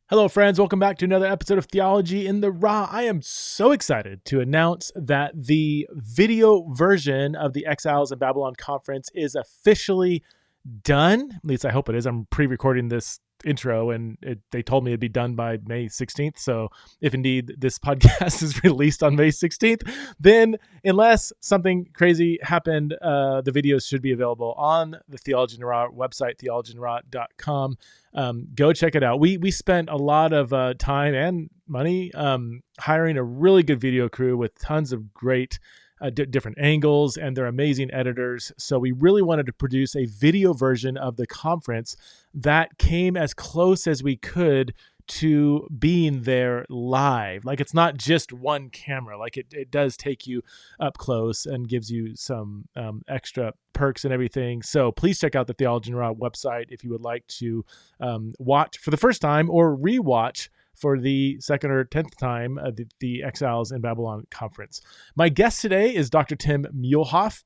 Hello, friends. Welcome back to another episode of Theology in the Raw. I am so excited to announce that the video version of the Exiles in Babylon conference is officially done. At least I hope it is. I'm pre-recording this intro and they told me it'd be done by May 16th. So if indeed this podcast is released on May 16th, then unless something crazy happened, the videos should be available on the Theology in the Raw website, theologyintheraw.com. Go check it out. We spent a lot of time and money hiring a really good video crew with tons of great different angles, and they're amazing editors. So we really wanted to produce a video version of the conference that came as close as we could to being there live. Like, it's not just one camera. Like, it does take you up close and gives you some extra perks and everything. So please check out the Theology in the Raw website if you would like to watch for the first time or rewatch for the second or 10th time the Exiles in Babylon conference. My guest today is Dr. Tim Muehlhoff.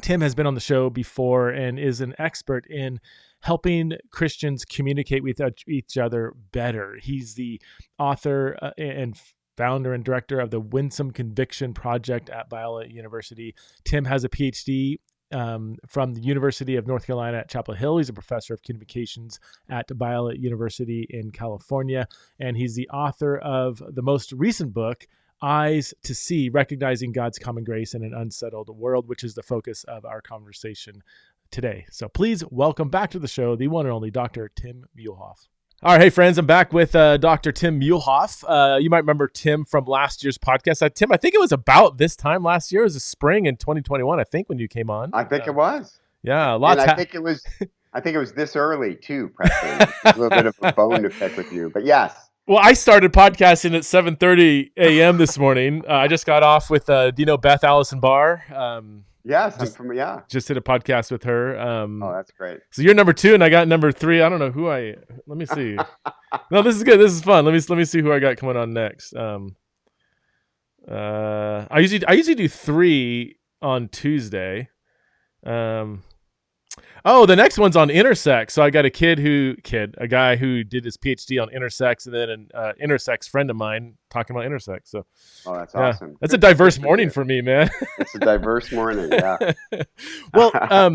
Tim has been on the show before and is an expert in helping Christians communicate with each other better. He's the author and founder and director of the Winsome Conviction Project at Biola University. Tim has a Ph.D. From the University of North Carolina at Chapel Hill. He's a professor of communications at Biola University in California. And he's the author of the most recent book, Eyes to See, Recognizing God's Common Grace in an Unsettled World, which is the focus of our conversation today. So please welcome back to the show, the one and only Dr. Tim Muehlhoff. All right, hey friends, I'm back with Dr. Tim Muehlhoff. You might remember Tim from last year's podcast. Tim, I think it was about this time last year. It was the spring in 2021, I think, when you came on. I think it was. Yeah, lots. And I think it was this early too, Preston. A little bit of a bone to pick with you, but yes. Well, I started podcasting at 7:30 a.m. this morning. I just got off with Beth Allison Barr. Yes, just did a podcast with her. Oh, that's great. So you're number 2, and I got number 3. I don't know who I. Let me see. No, this is good. This is fun. Let me see who I got coming on next. I usually do 3 on Tuesday. Oh, the next one's on intersex. So I got a guy who did his PhD on intersex, and then an intersex friend of mine talking about intersex. So, oh, that's awesome. That's a diverse morning for me, man. It's a diverse morning, yeah. Well, I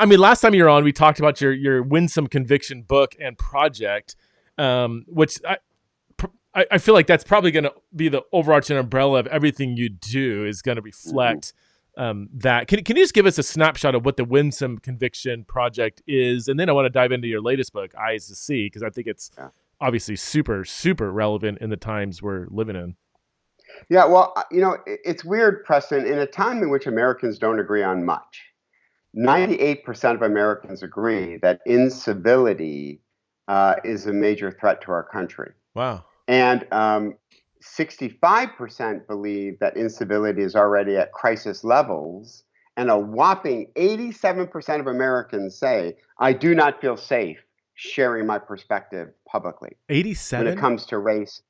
mean, last time you were on, we talked about your Winsome Conviction book and project, which I feel like that's probably going to be the overarching umbrella of everything you do is going to reflect. That can you just give us a snapshot of what the Winsome Conviction Project is, and then I want to dive into your latest book, Eyes to See, because I think it's obviously super relevant in the times we're living in. Yeah, well, it's weird, Preston. In a time in which Americans don't agree on much, 98% of Americans agree that incivility is a major threat to our country. Wow. And 65% believe that incivility is already at crisis levels, and a whopping 87% of Americans say, I do not feel safe sharing my perspective publicly. 87? When it comes to race,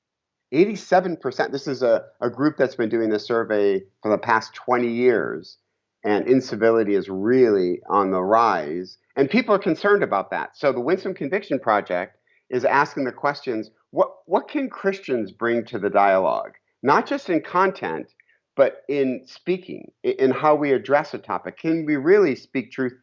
87%. This is a group that's been doing this survey for the past 20 years, and incivility is really on the rise, and people are concerned about that. So the Winsome Conviction Project is asking the questions, what can Christians bring to the dialogue? Not just in content, but in speaking, in how we address a topic. Can we really speak truth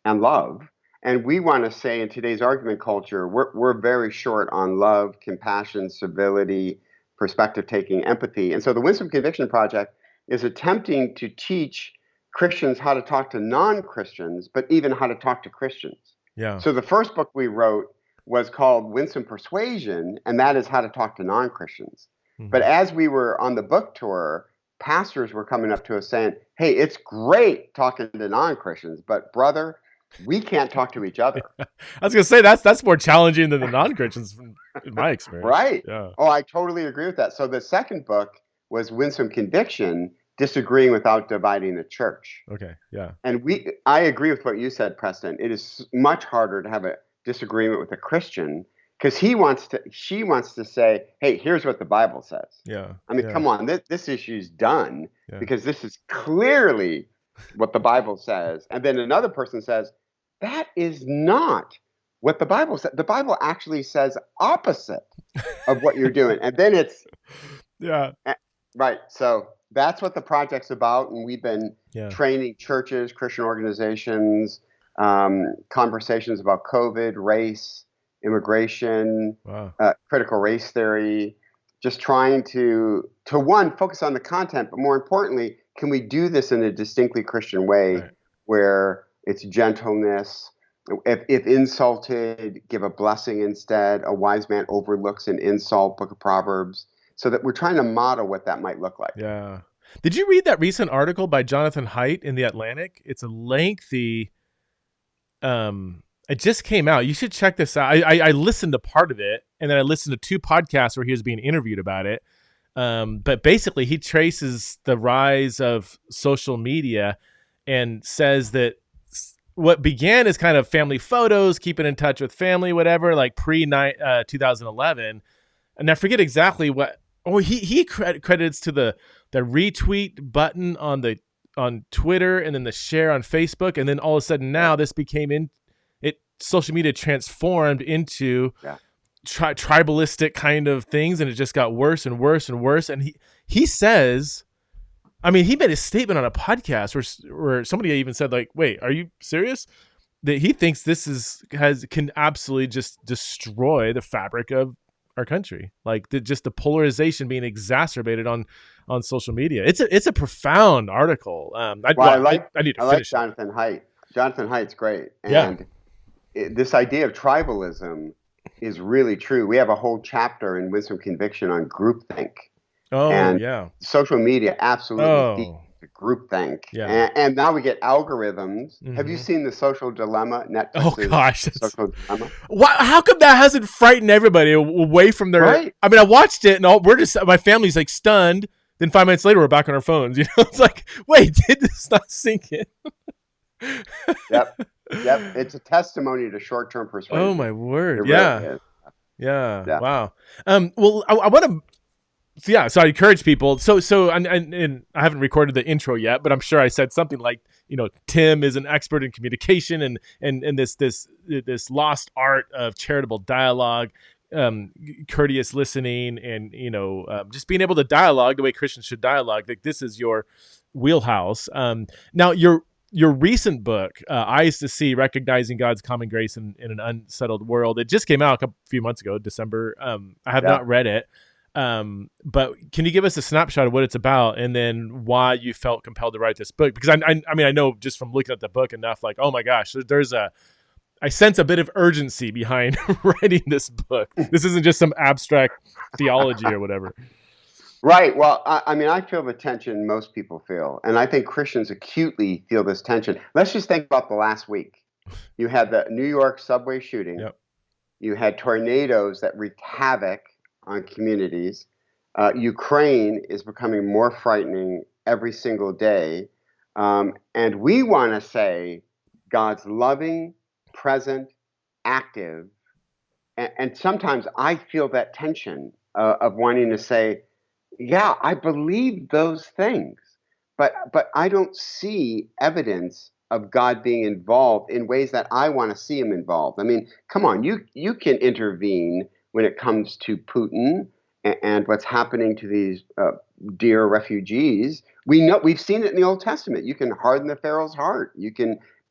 and love? And we want to say in today's argument culture, we're very short on love, compassion, civility, perspective taking, empathy. And so the Winsome Conviction Project is attempting to teach Christians how to talk to non-Christians, but even how to talk to Christians. Yeah. So the first book we wrote was called Winsome Persuasion, and that is how to talk to non-Christians. Mm-hmm. But as we were on the book tour, pastors were coming up to us saying, hey, it's great talking to non-Christians, but brother, we can't talk to each other. I was going to say, that's more challenging than the non-Christians in my experience. Right. Yeah. Oh, I totally agree with that. So the second book was Winsome Conviction, Disagreeing Without Dividing the Church. Okay, yeah. And I agree with what you said, Preston. It is much harder to have a disagreement with a Christian because she wants to say, hey, here's what the Bible says. Yeah. I mean, come on, this issue's done because this is clearly what the Bible says. And then another person says, that is not what the Bible said. The Bible actually says opposite of what you're doing. And then it's Yeah. right. So that's what the project's about. And we've been Yeah. training churches, Christian organizations, conversations about COVID, race, immigration, Wow. critical race theory, just trying to one, focus on the content, but more importantly, can we do this in a distinctly Christian way Right. where it's gentleness? If insulted, give a blessing instead. A wise man overlooks an insult, Book of Proverbs. So that we're trying to model what that might look like. Yeah. Did you read that recent article by Jonathan Haidt in The Atlantic? It's a lengthy, it just came out. You should check this out. I listened to part of it, and then I listened to 2 podcasts where he was being interviewed about it. But basically he traces the rise of social media and says that what began as kind of family photos, keeping in touch with family, whatever, like pre 2011. And I forget exactly what, he credits to the retweet button on Twitter, and then the share on Facebook. And then all of a sudden now this became social media transformed into tribalistic kind of things. And it just got worse and worse and worse. And he says, I mean, he made a statement on a podcast where somebody even said, like, wait, are you serious? That he thinks this can absolutely just destroy the fabric of our country. Like just the polarization being exacerbated on social media. It's a profound article. I need to finish Jonathan Haidt. Jonathan Haidt's great. And this idea of tribalism is really true. We have a whole chapter in Winsome Conviction on groupthink. Oh, and yeah. Social media absolutely feeds the groupthink. Yeah. And now we get algorithms. Mm-hmm. Have you seen The Social Dilemma? Netflix's Oh, gosh. Social Dilemma? How come that hasn't frightened everybody away from their... Right? I mean, I watched it, and my family's like stunned. Then 5 minutes later, we're back on our phones. You know, it's like, wait, did this not sink in? Yep. It's a testimony to short-term persuasion. Oh, my word. Really is. Yeah. Wow. Well, I want to... So I encourage people. So and I haven't recorded the intro yet, but I'm sure I said something like, Tim is an expert in communication and this lost art of charitable dialogue, courteous listening, and just being able to dialogue the way Christians should dialogue. Like, this is your wheelhouse. Now your recent book, Eyes to See: Recognizing God's Common Grace in an Unsettled World. It just came out a few months ago, December. I have not read it. But can you give us a snapshot of what it's about, and then why you felt compelled to write this book? Because I know just from looking at the book enough, like, oh my gosh, I sense a bit of urgency behind writing this book. This isn't just some abstract theology or whatever. Right. Well, I feel the tension most people feel, and I think Christians acutely feel this tension. Let's just think about the last week. You had the New York subway shooting. Yep. You had tornadoes that wreaked havoc on communities. Ukraine is becoming more frightening every single day. And we want to say God's loving, present, active. And sometimes I feel that tension of wanting to say, yeah, I believe those things, but I don't see evidence of God being involved in ways that I want to see him involved. I mean, come on, you can intervene when it comes to Putin and what's happening to these dear refugees. We've seen it in the Old Testament. You can harden the Pharaoh's heart.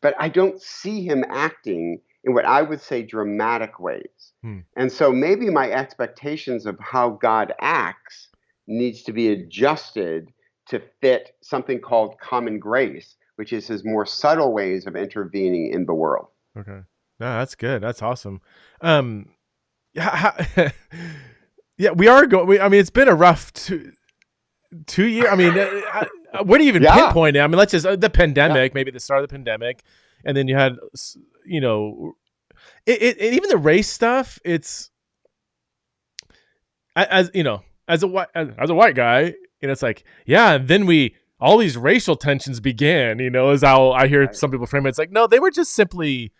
But I don't see him acting in what I would say dramatic ways. And so maybe my expectations of how God acts needs to be adjusted to fit something called common grace, which is his more subtle ways of intervening in the world. Okay. No, that's good. That's awesome. Yeah, we are going. I mean, it's been a rough 2 years. I mean, where do you even pinpoint it? I mean, let's just the pandemic, maybe the start of the pandemic, and then you had, even the race stuff. It's as a white guy, it's like, yeah. And then all these racial tensions began. Is how I hear some people frame it. It's like, no, they were just simply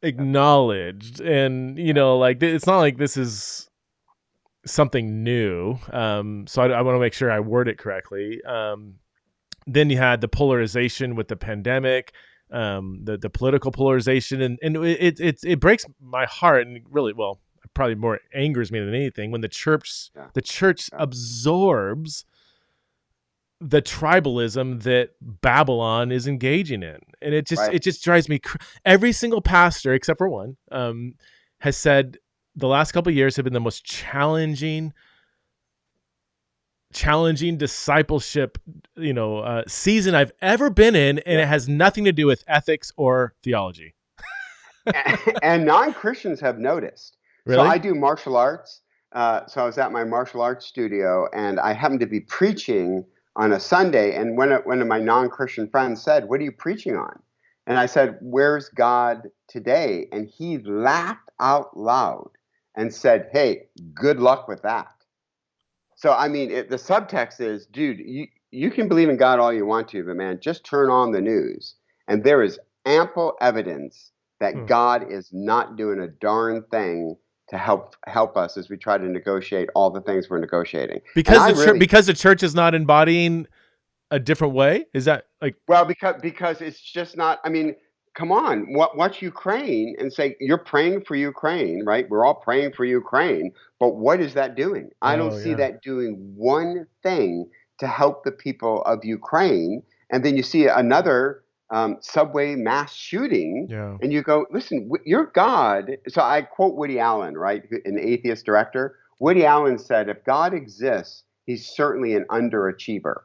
acknowledged, and like, it's not like this is something new. So I want to make sure I word it correctly. Then you had the polarization with the pandemic. the political polarization, and it breaks my heart, and really, well, probably more angers me than anything when the church absorbs the tribalism that Babylon is engaging in, and it just drives me. Every single pastor except for one has said the last couple of years have been the most challenging discipleship, season I've ever been in, and it has nothing to do with ethics or theology. And non-Christians have noticed. Really? So I do martial arts. So I was at my martial arts studio, and I happened to be preaching on a Sunday. And one of my non-Christian friends said, "What are you preaching on?" And I said, "Where's God today?" And he laughed out loud and said, "Hey, good luck with that." So, I mean, the subtext is, dude, you can believe in God all you want to, but man, just turn on the news. And there is ample evidence that God is not doing a darn thing to help us as we try to negotiate all the things we're negotiating. Because the church is not embodying a different way? Is that like... Well, because it's just not, I mean, come on, watch Ukraine and say, you're praying for Ukraine, right? We're all praying for Ukraine. But what is that doing? I don't see that doing one thing to help the people of Ukraine. And then you see another subway mass shooting, and you go, listen, your God. So I quote Woody Allen, right, an atheist director. Woody Allen said, if God exists, he's certainly an underachiever.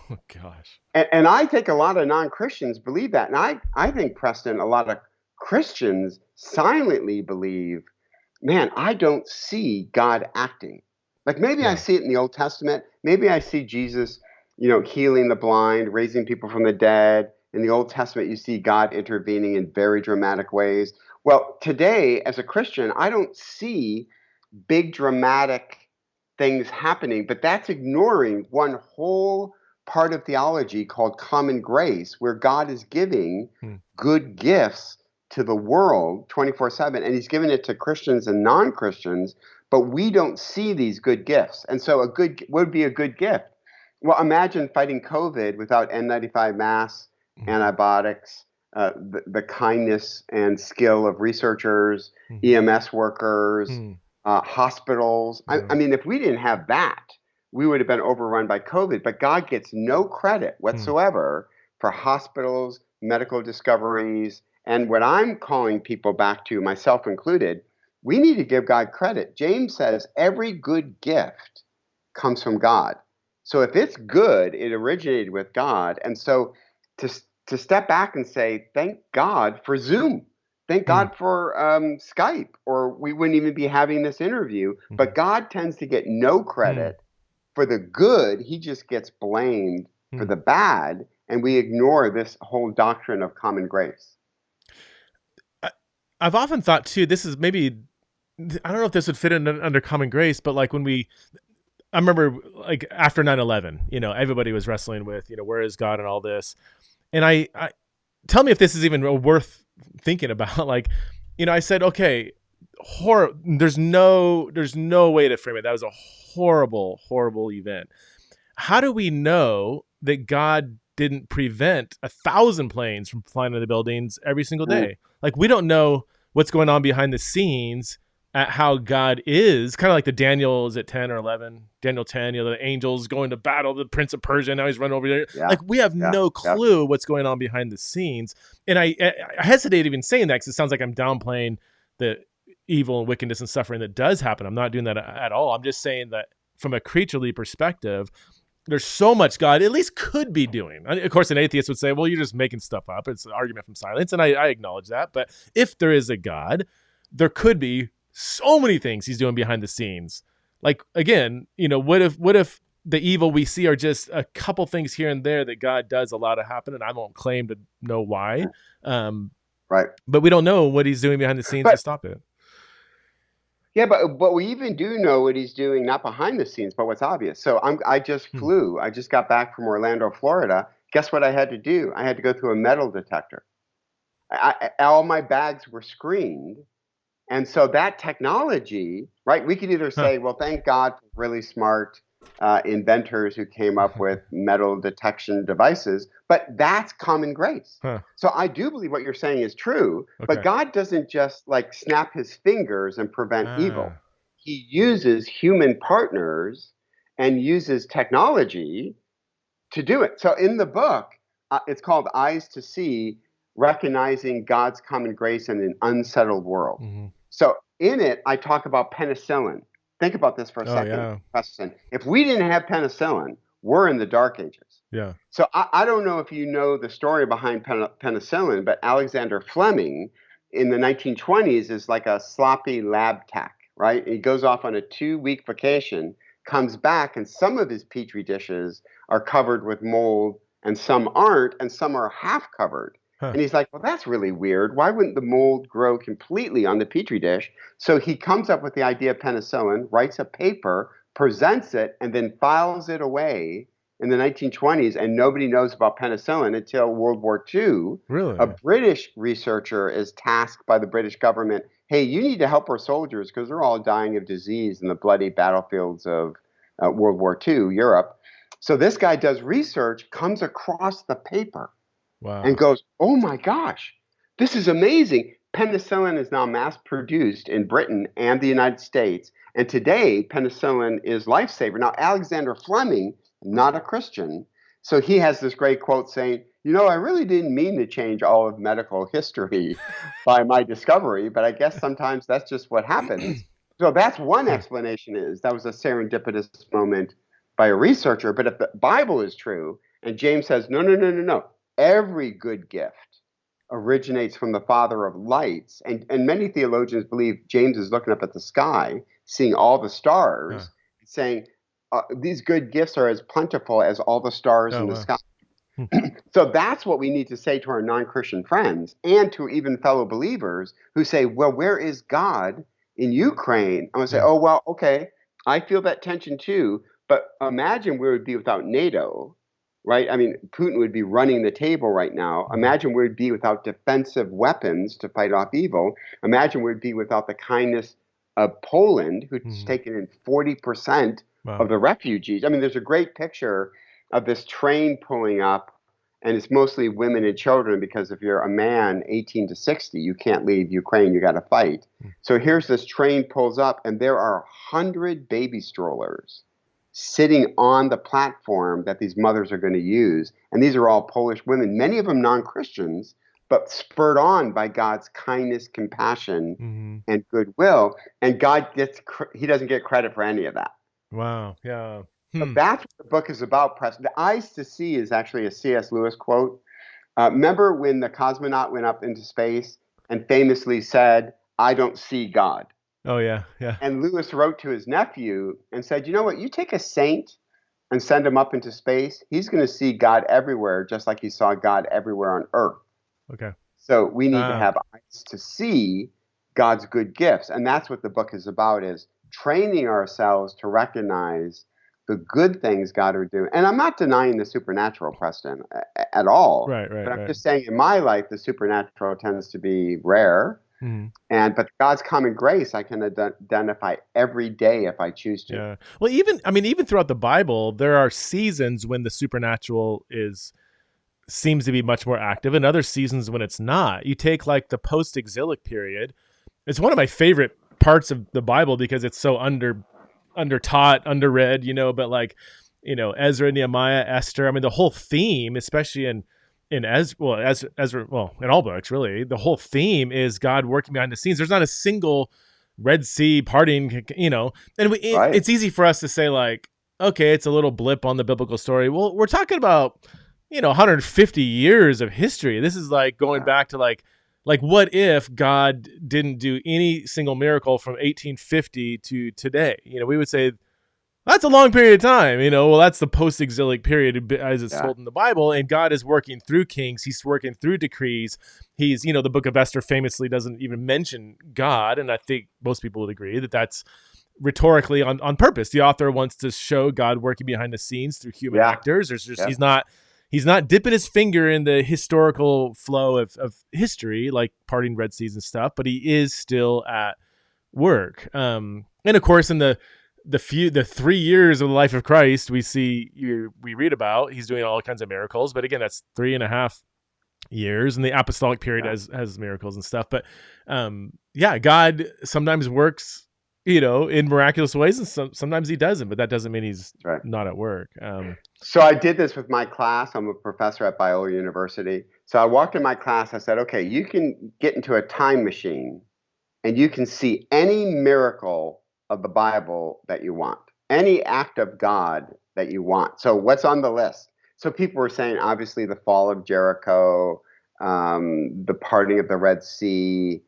Oh, gosh. And I think a lot of non-Christians believe that. And I think, Preston, a lot of Christians silently believe, man, I don't see God acting. Like maybe I see it in the Old Testament. Maybe I see Jesus, healing the blind, raising people from the dead. In the Old Testament, you see God intervening in very dramatic ways. Well, today, as a Christian, I don't see big dramatic things happening, but that's ignoring one whole part of theology called common grace, where God is giving good gifts to the world 24/7, and he's giving it to Christians and non-Christians, but we don't see these good gifts. And so what would be a good gift? Well, imagine fighting COVID without N95 masks, antibiotics, the kindness and skill of researchers, EMS workers, hospitals. I mean, if we didn't have that, we would have been overrun by COVID. But God gets no credit whatsoever for hospitals, medical discoveries. And what I'm calling people back to, myself included, we need to give God credit. James says every good gift comes from God. So if it's good, it originated with God. And so to step back and say, thank God for Zoom. Thank God for Skype, or we wouldn't even be having this interview. But God tends to get no credit for the good. He just gets blamed for the bad, and we ignore this whole doctrine of common grace. I've often thought, too, this is maybe, I don't know if this would fit in under common grace, but like I remember like after 9/11, everybody was wrestling with, where is God and all this. And I tell me if this is even worth thinking about. Like, I said, okay, there's no way to frame it. That was a horrible, horrible event. How do we know that God didn't prevent 1,000 planes from flying into the buildings every single day? Like, we don't know what's going on behind the scenes at how God is, kind of like the Daniel, is it 10 or 11? Daniel 10, the angels going to battle the Prince of Persia. Now he's running over there. Yeah. Like, we have no clue what's going on behind the scenes. And I hesitate even saying that because it sounds like I'm downplaying the evil and wickedness and suffering that does happen. I'm not doing that at all. I'm just saying that from a creaturely perspective, there's so much God at least could be doing. Of course, an atheist would say, well, you're just making stuff up. It's an argument from silence. And I acknowledge that. But if there is a God, there could be so many things he's doing behind the scenes. Like, again, what if the evil we see are just a couple things here and there that God does allow to happen, and I won't claim to know why. Right. But we don't know what he's doing behind the scenes to stop it. Yeah, but we even do know what he's doing, not behind the scenes, but what's obvious. So I just flew. I just got back from Orlando, Florida. Guess what I had to do? I had to go through a metal detector. All my bags were screened. And so that technology, right, we could either say, well, thank God for really smart inventors who came up with metal detection devices, but that's common grace. Huh. So I do believe what you're saying is true, but Okay. God doesn't just like snap his fingers and prevent evil. Ah. He uses human partners and uses technology to do it. So in the book, it's called Eyes to See, Recognizing God's Common Grace in an Unsettled World. Mm-hmm. So in it, I talk about penicillin. Think about this for a second, Yeah. Preston. If we didn't have penicillin, we're in the dark ages. Yeah. So I don't know if you know the story behind penicillin, but Alexander Fleming in the 1920s is like a sloppy lab tech, right? He goes off on a 2-week vacation, comes back, and some of his petri dishes are covered with mold and some aren't, and some are half covered. Huh. And he's like, well, that's really weird. Why wouldn't the mold grow completely on the petri dish? So he comes up with the idea of penicillin, writes a paper, presents it, and then files it away in the 1920s. And nobody knows about penicillin until World War II. Really? A British researcher is tasked by the British government, hey, you need to help our soldiers because they're all dying of disease in the bloody battlefields of World War II, Europe. So this guy does research, comes across the paper, Wow. and goes, oh my gosh, this is amazing. Penicillin is now mass produced in Britain and the United States. And today, penicillin is lifesaver. Now, Alexander Fleming, not a Christian, so he has this great quote saying, I really didn't mean to change all of medical history by my discovery, but I guess sometimes that's just what happens. So that's one explanation, is that was a serendipitous moment by a researcher. But if the Bible is true, and James says, no. Every good gift originates from the Father of lights. And many theologians believe James is looking up at the sky, seeing all the stars, saying these good gifts are as plentiful as all the stars in the sky. So that's what we need to say to our non-Christian friends and to even fellow believers who say, well, where is God in Ukraine? I'm going to say, oh, well, okay, I feel that tension too, but imagine where it would be without NATO. Right? I mean, Putin would be running the table right now. Imagine where it'd be without defensive weapons to fight off evil. Imagine where it'd be without the kindness of Poland, who's taken in 40% of the refugees. I mean, there's a great picture of this train pulling up, and it's mostly women and children because if you're a man 18 to 60, you can't leave Ukraine. You got to fight. So here's this train pulls up, and there are 100 baby strollers sitting on the platform that these mothers are going to use. And these are all Polish women, many of them non-Christians, but spurred on by God's kindness, compassion, and goodwill. And God he doesn't get credit for any of that. Wow. Yeah. So that's what the book is about, Preston. The Eyes to See is actually a C.S. Lewis quote. Remember when the cosmonaut went up into space and famously said, I don't see God. Oh, yeah, yeah. And Lewis wrote to his nephew and said, you know what, you take a saint and send him up into space, he's going to see God everywhere, just like he saw God everywhere on earth. Okay. So we need to have eyes to see God's good gifts. And that's what the book is about, is training ourselves to recognize the good things God are doing. And I'm not denying the supernatural, Preston, at all. Right. But I'm just saying in my life, the supernatural tends to be rare. But God's common grace I can identify every day if I choose to. Yeah. Well, even throughout the Bible, there are seasons when the supernatural seems to be much more active, and other seasons when it's not. You take like the post-exilic period. It's one of my favorite parts of the Bible because it's so under-taught, underread, but like, Ezra, Nehemiah, Esther. I mean, the whole theme, especially in Ezra, in all books, really, the whole theme is God working behind the scenes. There's not a single Red Sea parting, and it's easy for us to say like, okay, it's a little blip on the biblical story. Well, we're talking about, 150 years of history. This is like going back to like what if God didn't do any single miracle from 1850 to today? We would say, that's a long period of time, well, that's the post-exilic period as it's told in the Bible. And God is working through kings. He's working through decrees. He's, the book of Esther famously doesn't even mention God. And I think most people would agree that that's rhetorically on purpose. The author wants to show God working behind the scenes through human actors. There's just, he's not dipping his finger in the historical flow of history, like parting Red Seas and stuff, but he is still at work. And of course, in the the 3 years of the life of Christ we read about, he's doing all kinds of miracles. But again, that's 3.5 years, and the apostolic period has miracles and stuff. But God sometimes works, in miraculous ways, and sometimes he doesn't. But that doesn't mean he's not at work. So I did this with my class. I'm a professor at Biola University. So I walked in my class. I said, okay, you can get into a time machine and you can see any miracle of the Bible that you want, any act of God that you want. So what's on the list? So people were saying, obviously, the fall of Jericho, the parting of the Red Sea,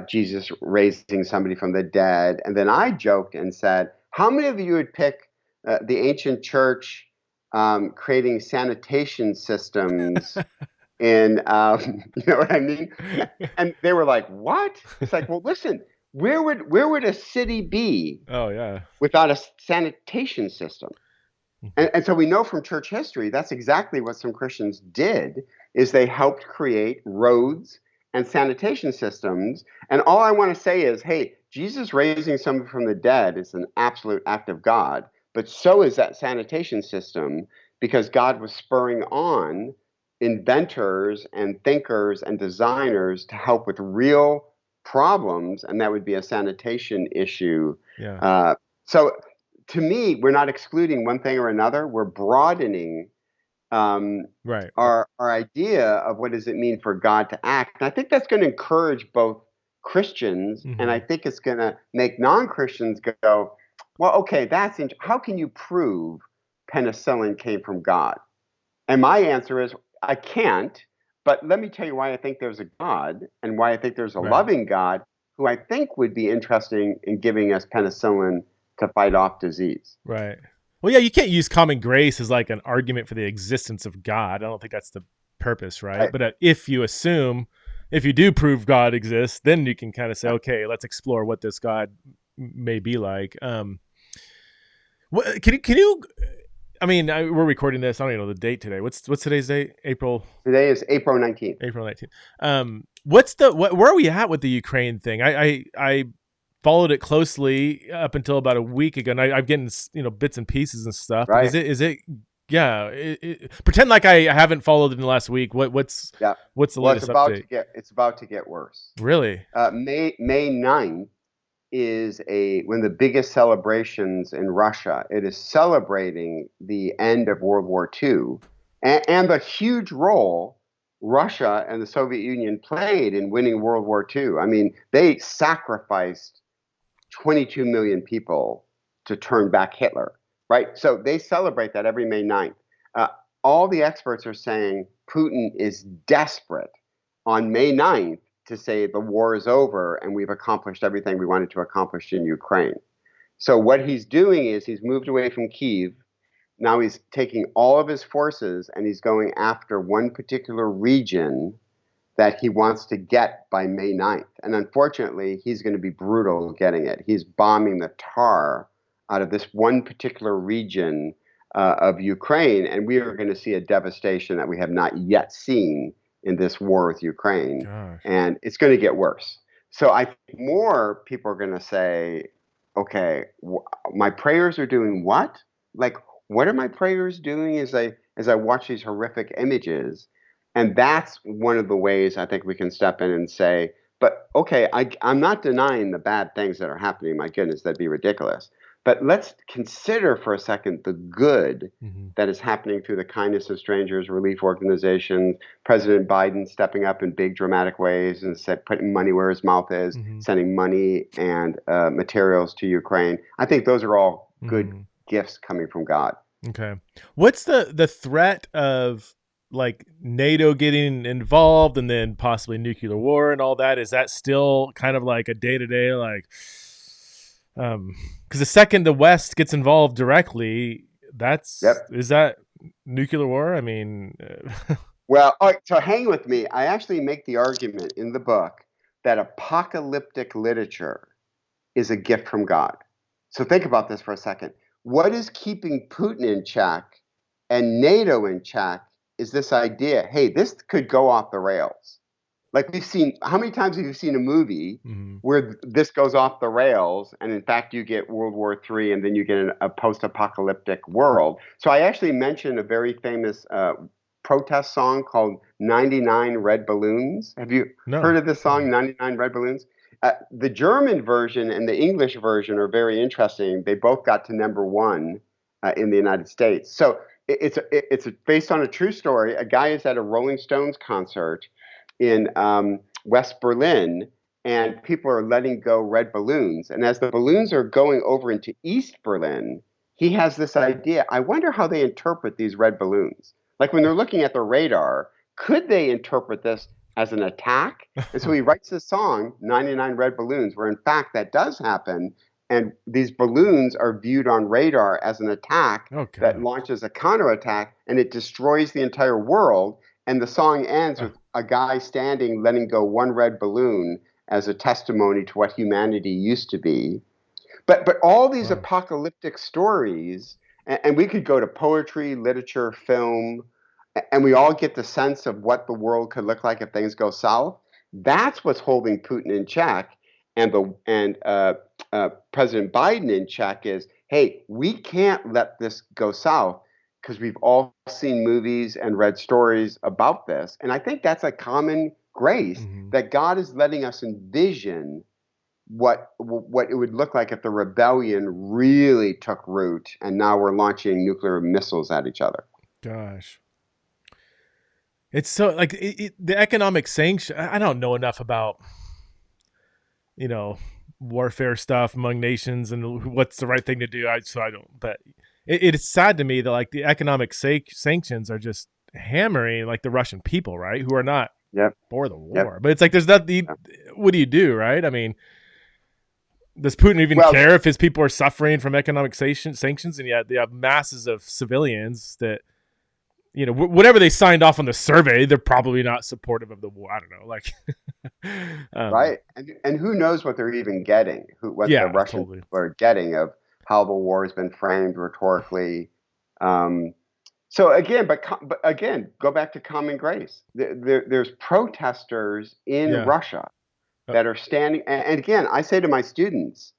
Jesus raising somebody from the dead. And then I joked and said, how many of you would pick the ancient church creating sanitation systems in, you know what I mean? And they were like, what? It's like, well, listen, where would a city be without a sanitation system? And so we know from church history, that's exactly what some Christians did, is they helped create roads and sanitation systems. And all I want to say is, hey, Jesus raising someone from the dead is an absolute act of God, but so is that sanitation system, because God was spurring on inventors and thinkers and designers to help with real problems, and that would be a sanitation issue. So to me, we're not excluding one thing or another. We're broadening our idea of what does it mean for God to act. And I think that's going to encourage both Christians, and I think it's going to make non-Christians go, well, okay, how can you prove penicillin came from God? And my answer is, I can't, but let me tell you why I think there's a God and why I think there's a loving God who I think would be interested in giving us penicillin to fight off disease. Right. Well, yeah, you can't use common grace as like an argument for the existence of God. I don't think that's the purpose, right? But if you do prove God exists, then you can kind of say, okay, let's explore what this God may be like. Can you? I mean, we're recording this. I don't even know the date today. What's today's date? Today is April 19th. April 19th. Where are we at with the Ukraine thing? I followed it closely up until about a week ago, and I've getting bits and pieces and stuff. Right. Is it? Yeah. Pretend like I haven't followed it in the last week. What's the latest update? It's about to get worse. Really? May 9th is one of the biggest celebrations in Russia. It is celebrating the end of World War II and the huge role Russia and the Soviet Union played in winning World War II. I mean, they sacrificed 22 million people to turn back Hitler, right? So they celebrate that every May 9th. All the experts are saying Putin is desperate on May 9th to say the war is over and we've accomplished everything we wanted to accomplish in Ukraine. So what he's doing is he's moved away from Kyiv. Now he's taking all of his forces and he's going after one particular region that he wants to get by May 9th. And unfortunately, he's going to be brutal getting it. He's bombing the tar out of this one particular region of Ukraine, and we are going to see a devastation that we have not yet seen in this war with Ukraine. Gosh. And it's going to get worse. So I think more people are going to say, okay, my prayers are doing what? Like, what are my prayers doing as I watch these horrific images? And that's one of the ways I think we can step in and say, but okay, I'm not denying the bad things that are happening. My goodness, that'd be ridiculous. But let's consider for a second the good that is happening through the kindness of strangers, relief organizations, President Biden stepping up in big dramatic ways and putting money where his mouth is, sending money and materials to Ukraine. I think those are all good gifts coming from God. Okay. What's the threat of like NATO getting involved and then possibly nuclear war and all that? Is that still kind of like a day-to-day, like, because the second the West gets involved directly, is that nuclear war? I mean, well, all right, so hang with me. I actually make the argument in the book that apocalyptic literature is a gift from God. So think about this for a second. What is keeping Putin in check and NATO in check is this idea, hey, this could go off the rails. Like how many times have you seen a movie Mhm. where this goes off the rails, and in fact you get World War III, and then you get a post-apocalyptic world? So I actually mentioned a very famous protest song called 99 Red Balloons. Have you heard No. of this song, 99 Red Balloons? The German version and the English version are very interesting. They both got to #1 in the United States. So it's based on a true story. A guy is at a Rolling Stones concert in West Berlin, and people are letting go red balloons. And as the balloons are going over into East Berlin, he has this idea. I wonder how they interpret these red balloons. Like when they're looking at the radar, could they interpret this as an attack? And so he writes this song, 99 Red Balloons, where in fact that does happen. And these balloons are viewed on radar as an attack that Okay. launches a counterattack, and it destroys the entire world. And the song ends with a guy standing, letting go one red balloon as a testimony to what humanity used to be. But all these Wow. apocalyptic stories, and we could go to poetry, literature, film, and we all get the sense of what the world could look like if things go south. That's what's holding Putin in check, and President Biden in check is, hey, we can't let this go south because we've all seen movies and read stories about this, and I think that's a common grace Mhm. that God is letting us envision what it would look like if the rebellion really took root, and now we're launching nuclear missiles at each other. Gosh. It's so like the economic sanction. I don't know enough about, you know, warfare stuff among nations and what's the right thing to do. So I don't, but it's sad to me that like the economic sanctions are just hammering like the Russian people, right? Who are not Yep. for the Yep. war, but it's like, there's nothing, Yep. what do you do? Right. I mean, does Putin even Well, care if his people are suffering from economic sanctions? And yet they have masses of civilians that, you know, whatever they signed off on the survey, they're probably not supportive of the war. I don't know. Like, right. And who knows what they're even getting, what the yeah, Russian totally. people are getting of how the war has been framed rhetorically. Um, so again, but again, go back to common grace. There's protesters in Yeah. Russia Uh, that are standing. And again, I say to my students,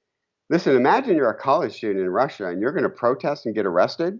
listen, imagine you're a college student in Russia and you're going to protest and get arrested.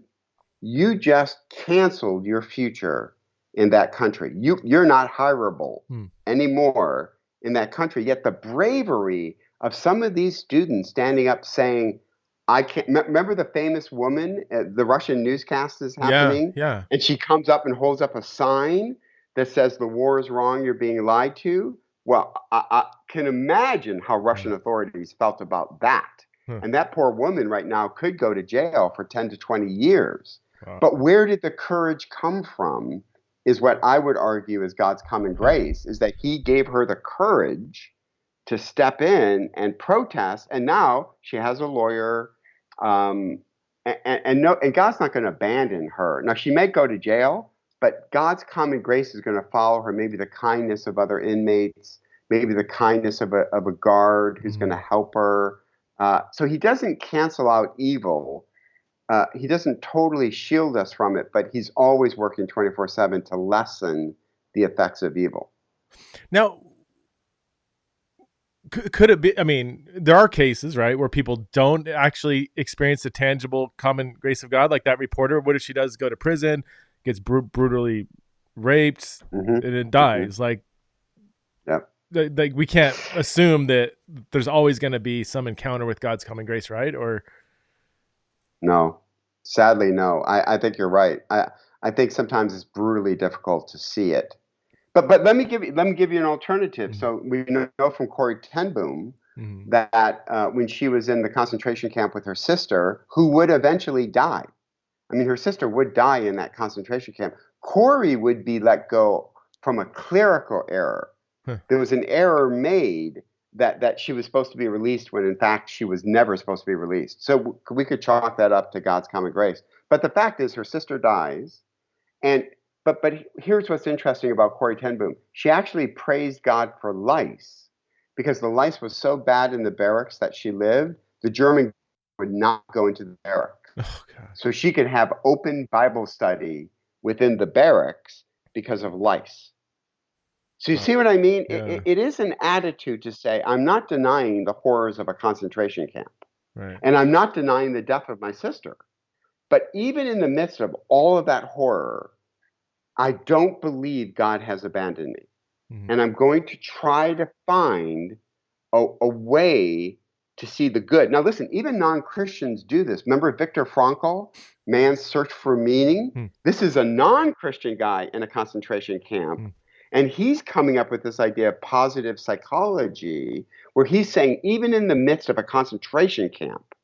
You just canceled your future in that country. You're not hireable hmm. anymore in that country. Yet the bravery of some of these students standing up saying, I can't. Remember the famous woman, the Russian newscast is Yeah. happening, Yeah. and she comes up and holds up a sign that says, the war is wrong, you're being lied to. Well, I can imagine how Yeah. Russian authorities felt about that. Huh. And that poor woman right now could go to jail for 10 to 20 years. Wow. But where did the courage come from is what I would argue is God's common Huh. grace, is that he gave her the courage to step in and protest. And now she has a lawyer. And God's not going to abandon her. Now, she may go to jail, but God's common grace is going to follow her. Maybe the kindness of other inmates, maybe the kindness of a guard who's going to help her. So he doesn't cancel out evil. He doesn't totally shield us from it, but he's always working 24/7 to lessen the effects of evil. Now, could it be? I mean, there are cases, right, where people don't actually experience the tangible common grace of God, like that reporter. What if she does go to prison, gets brutally raped, Mm-hmm. and then Mm-hmm. dies? Like, Yep. like we can't assume that there's always going to be some encounter with God's common grace, right? Or No, sadly, no. I think you're right. I think sometimes it's brutally difficult to see it. But let me give you an alternative. mm, So we know from Corrie ten Boom mm, that when she was in the concentration camp with her sister, who would eventually die. I mean, her sister would die in that concentration camp. Corrie would be let go from a clerical error. huh, There was an error made that she was supposed to be released when in fact she was never supposed to be released. So we could chalk that up to God's common grace. But the fact is, her sister dies, and but here's what's interesting about Corrie ten Boom. She actually praised God for lice because the lice was so bad in the barracks that she lived. The German would not go into the barrack, oh gosh, so she could have open Bible study within the barracks because of lice. So you see what I mean? Yeah. It is an attitude to say, I'm not denying the horrors of a concentration camp, Right. and I'm not denying the death of my sister. But even in the midst of all of that horror, I don't believe God has abandoned me. Mm-hmm. And I'm going to try to find a way to see the good. Now, listen, even non-Christians do this. Remember Viktor Frankl, Man's Search for Meaning? Mm. This is a non-Christian guy in a concentration camp. Mm. And he's coming up with this idea of positive psychology, where he's saying, even in the midst of a concentration camp,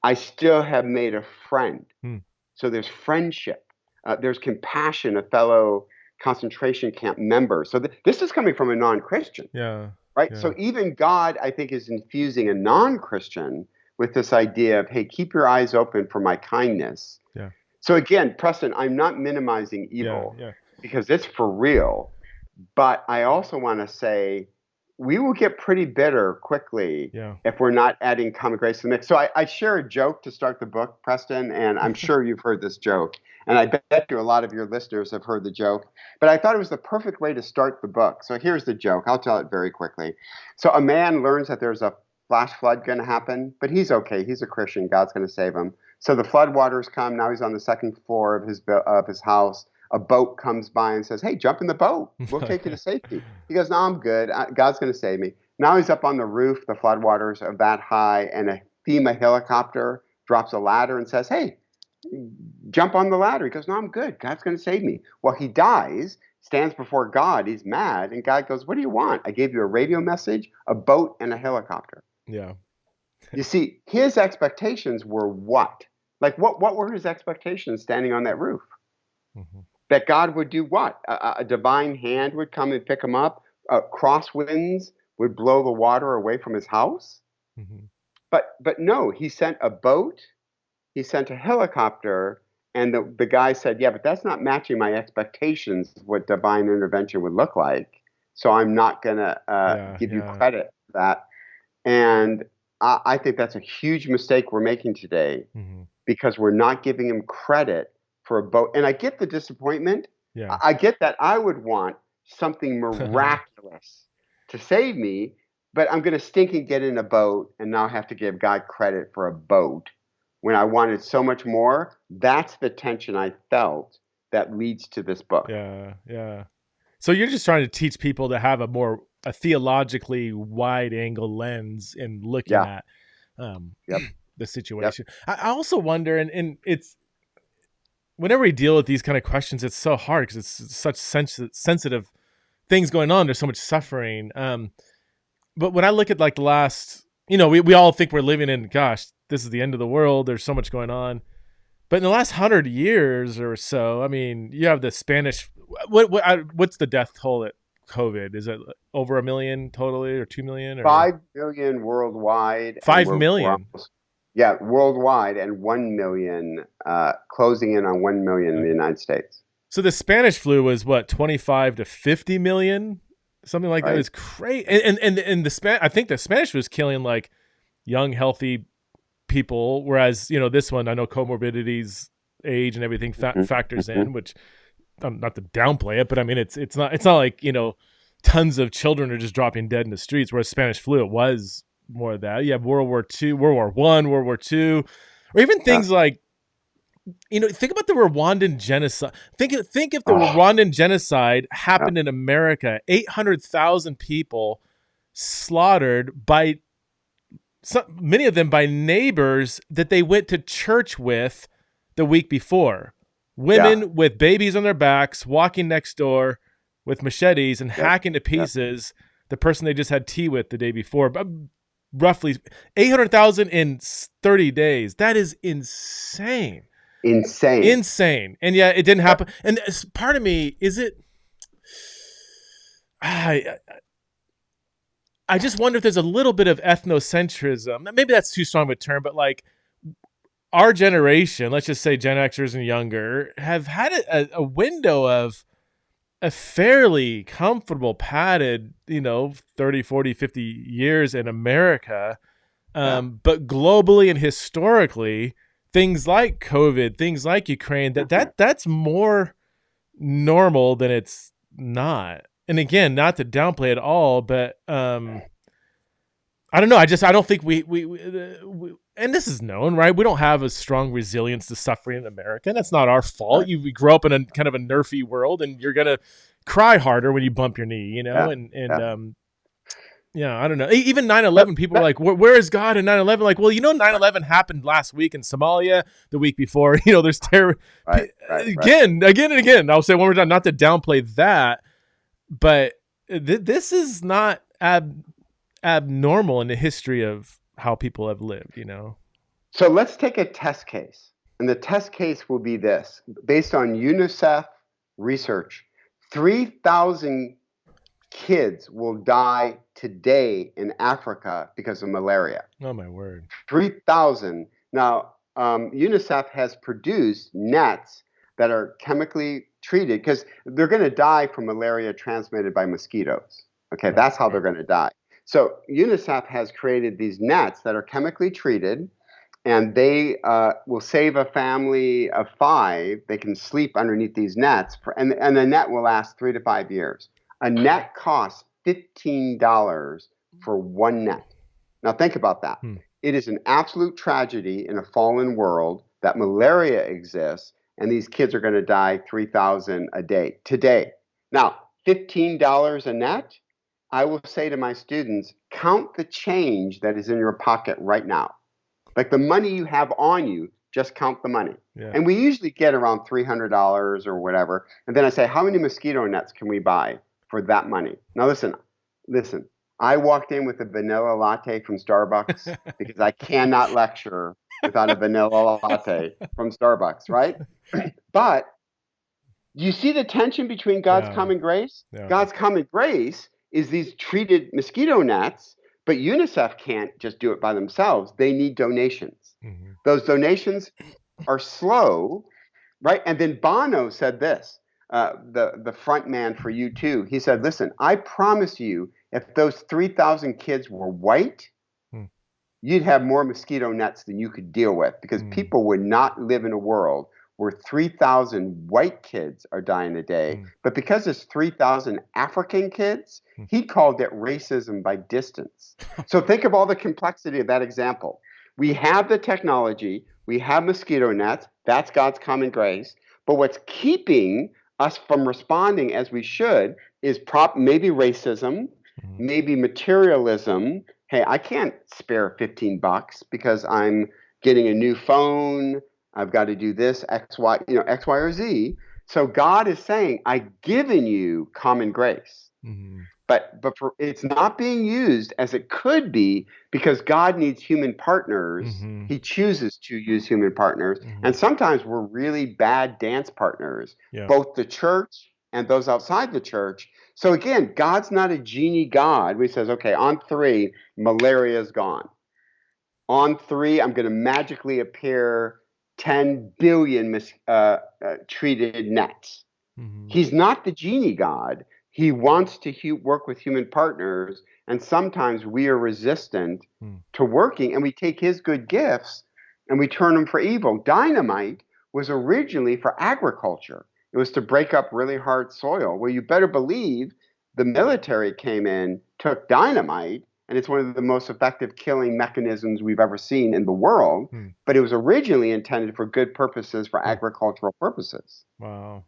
I still have made a friend. Mm. So there's friendship. There's compassion of fellow concentration camp members. So this is coming from a non-Christian. Yeah. Right? Yeah. So even God, I think, is infusing a non-Christian with this idea of, hey, keep your eyes open for my kindness. Yeah. So again, Preston, I'm not minimizing evil because it's for real. But I also want to say we will get pretty bitter quickly if we're not adding common grace to the mix. So I share a joke to start the book, Preston, and I'm sure you've heard this joke. And I bet you a lot of your listeners have heard the joke. But I thought it was the perfect way to start the book. So here's the joke. I'll tell it very quickly. So a man learns that there's a flash flood going to happen, but he's okay. He's a Christian. God's going to save him. So the flood waters come. Now he's on the second floor of his house. A boat comes by and says, hey, jump in the boat. We'll take you to safety. He goes, no, I'm good. God's going to save me. Now he's up on the roof. The floodwaters are that high, and a FEMA helicopter drops a ladder and says, hey, jump on the ladder. He goes, no, I'm good. God's going to save me. Well, he dies, stands before God. He's mad. And God goes, what do you want? I gave you a radio message, a boat, and a helicopter. Yeah. You see, his expectations were what? Like, what were his expectations standing on that roof? Mm-hmm. That God would do what? A divine hand would come and pick him up. Crosswinds would blow the water away from his house. Mm-hmm. But no, he sent a boat. He sent a helicopter. And the guy said, yeah, but that's not matching my expectations of what divine intervention would look like. So I'm not going to give you credit for that. And I think that's a huge mistake we're making today because we're not giving him credit for a boat. And I get the disappointment. Yeah. I get that. I would want something miraculous to save me, but I'm going to stink and get in a boat and now have to give God credit for a boat when I wanted so much more. That's the tension I felt that leads to this book. Yeah. Yeah. So you're just trying to teach people to have a theologically wide angle lens in looking at the situation. I also wonder, and it's, whenever we deal with these kind of questions, it's so hard because it's such sensitive things going on. There's so much suffering. But when I look at like the last, we all think we're living in, gosh, this is the end of the world. There's so much going on. But in the last 100 years or so, I mean, you have the Spanish. What's the death toll at COVID? Is it over 1 million totally, or 2 million? Or 5 million worldwide. 5 million. Yeah, worldwide, and 1 million, closing in on 1 million in the United States. So the Spanish flu was what, 25 to 50 million, something like that. Is crazy. And I think the Spanish was killing like young, healthy people, whereas this one, I know comorbidities, age, and everything factors in, which not to downplay it, but I mean it's not like tons of children are just dropping dead in the streets. Whereas Spanish flu, it was more of that. You have World War II, World War I, World War II, or even things like, think about the Rwandan genocide. Think if the Rwandan genocide happened in America, 800,000 people slaughtered by many of them by neighbors that they went to church with the week before. Women with babies on their backs, walking next door with machetes and hacking to pieces the person they just had tea with the day before. Roughly 800,000 in 30 days. That is insane. Insane. And yeah, it didn't happen. And part of me, is it... I just wonder if there's a little bit of ethnocentrism. Maybe that's too strong of a term, but like our generation, let's just say Gen Xers and younger, have had a window of a fairly comfortable, padded, 30, 40, 50 years in America. But globally and historically, things like COVID, things like Ukraine, that's more normal than it's not. and again, not to downplay it all, but I don't know. I don't think we and this is known, right? We don't have a strong resilience to suffering in America. And that's not our fault. Right. We grow up in a kind of a nerfy world, and you're gonna cry harder when you bump your knee, you know. I don't know. Even 9/11, people were like, "Where is God in 9/11?" Like, well, 9/11 happened last week in Somalia, the week before. There's terror again and again. I'll say one more time, not to downplay that, but this is not abnormal in the history of how people have lived, So let's take a test case. And the test case will be this. Based on UNICEF research, 3,000 kids will die today in Africa because of malaria. Oh, my word. 3,000. Now, UNICEF has produced nets that are chemically treated because they're going to die from malaria transmitted by mosquitoes. Okay, that's how they're going to die. So UNICEF has created these nets that are chemically treated, and they will save a family of 5. They can sleep underneath these nets, and the net will last 3 to 5 years. A net costs $15 for one net. Now think about that. It is an absolute tragedy in a fallen world that malaria exists, and these kids are going to die 3,000 a day today. Now, $15 a net, I will say to my students, count the change that is in your pocket right now. Like the money you have on you, just count the money. Yeah. And we usually get around $300 or whatever. And then I say, how many mosquito nets can we buy for that money? Now listen, I walked in with a vanilla latte from Starbucks because I cannot lecture without a vanilla latte from Starbucks, right? But you see the tension between God's common grace? Yeah. God's common grace is these treated mosquito nets, but UNICEF can't just do it by themselves. They need donations. Mm-hmm. Those donations are slow, right? And then Bono said this, the front man for U2. He said, listen, I promise you, if those 3,000 kids were white, you'd have more mosquito nets than you could deal with, because people would not live in a world where 3,000 white kids are dying a day. But because it's 3,000 African kids, he called it racism by distance. So think of all the complexity of that example. We have the technology, we have mosquito nets, that's God's common grace, but what's keeping us from responding as we should is maybe racism, maybe materialism. Hey, I can't spare $15 because I'm getting a new phone, I've got to do this, X, Y, or Z. So God is saying, I've given you common grace. Mm-hmm. But it's not being used as it could be, because God needs human partners. Mm-hmm. He chooses to use human partners. Mm-hmm. And sometimes we're really bad dance partners, both the church and those outside the church. So again, God's not a genie God who says, okay, on 3, malaria is gone. On 3, I'm going to magically appear 10 billion treated nets. Mm-hmm. He's not the genie God. He wants to work with human partners, and sometimes we are resistant to working, and we take his good gifts and we turn them for evil. Dynamite was originally for agriculture. It was to break up really hard soil. Well, you better believe the military came in, took dynamite, and it's one of the most effective killing mechanisms we've ever seen in the world. But it was originally intended for good purposes, for agricultural purposes. Wow.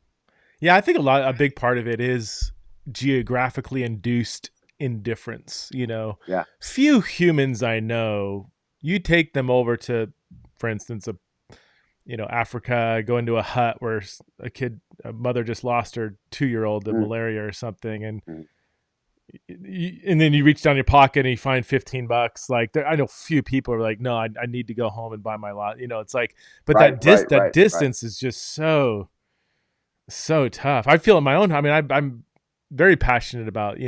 Yeah, I think a big part of it is geographically induced indifference. Yeah. Few humans I know, you take them over to, for instance, Africa, go into a hut where a mother just lost her 2-year-old to malaria or something, and then you reach down your pocket and you find $15. Like, I know few people are like, no, I need to go home and buy my lot. It's like, but that distance is just so tough. I feel in my own. I mean, I'm very passionate about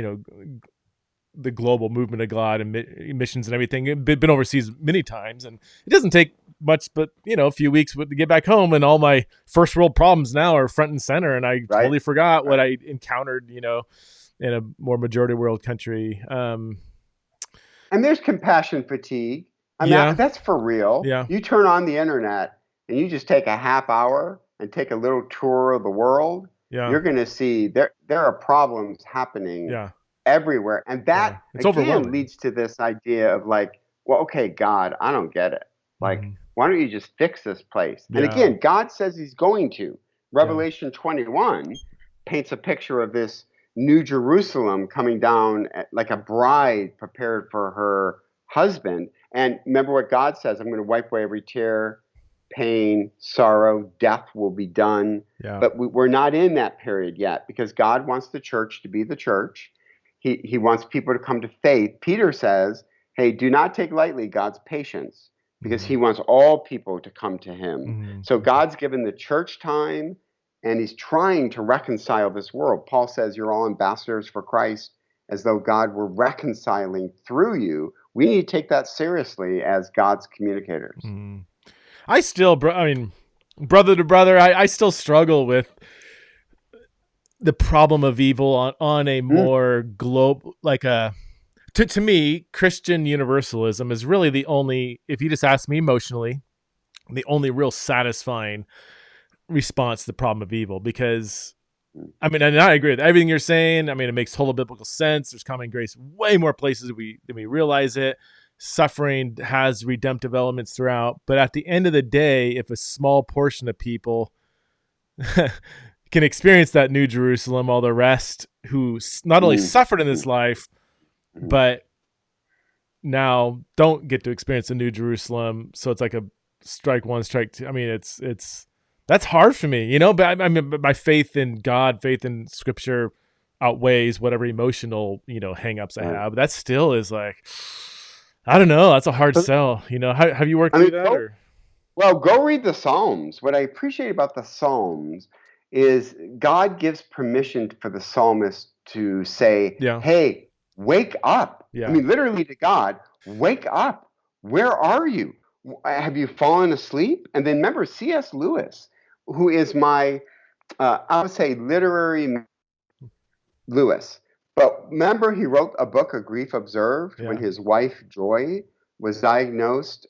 the global movement of God and missions and everything. I've been overseas many times, and it doesn't take much, but a few weeks to get back home, and all my first world problems now are front and center, and I totally forgot what I encountered. In a more majority world country. And there's compassion fatigue. I mean, that's for real. Yeah. You turn on the internet and you just take a half hour and take a little tour of the world. Yeah. you're going to see there are problems happening Yeah. everywhere. And that, Yeah. It's again, overwhelming. leads to this idea of like, well, okay, God, I don't get it. Like, Mhm. why don't you just fix this place? And Yeah. again, God says he's going to. Yeah. Revelation 21 paints a picture of this New Jerusalem coming down like a bride prepared for her husband. And remember what God says, I'm going to wipe away every tear, pain, sorrow, death will be done. Yeah. But we're not in that period yet because God wants the church to be the church. He wants people to come to faith. Peter says, hey, do not take lightly God's patience because Mhm. he wants all people to come to him. Mhm. So God's given the church time and he's trying to reconcile this world. Paul says you're all ambassadors for Christ as though God were reconciling through you. We need to take that seriously as God's communicators. Mhm. I still, I mean, brother to brother, I still struggle with the problem of evil on a more global, like to me, Christian universalism is really the only, if you just ask me emotionally, the only real satisfying response to the problem of evil. Because, I mean, and I agree with everything you're saying. I mean, it makes total biblical sense. There's common grace way more places than we realize it. Suffering has redemptive elements throughout. But at the end of the day, if a small portion of people can experience that New Jerusalem, all the rest who not only suffered in this life, but now don't get to experience the New Jerusalem. So it's like a strike one, strike two. I mean, it's that's hard for me, but I mean, my faith in God, faith in scripture outweighs whatever emotional, hangups I have. But that still is like, I don't know. That's a hard sell. Have you worked I through mean, that or? well, go read the Psalms. What I appreciate about the Psalms is God gives permission for the psalmist to say, Yeah. hey, wake up. I Yeah. mean, literally to God, wake up. Where are you? Have you fallen asleep? And then remember C.S. Lewis, who is my, I would say, literary Lewis. But remember, he wrote a book, A Grief Observed, when Yeah. his wife, Joy, was diagnosed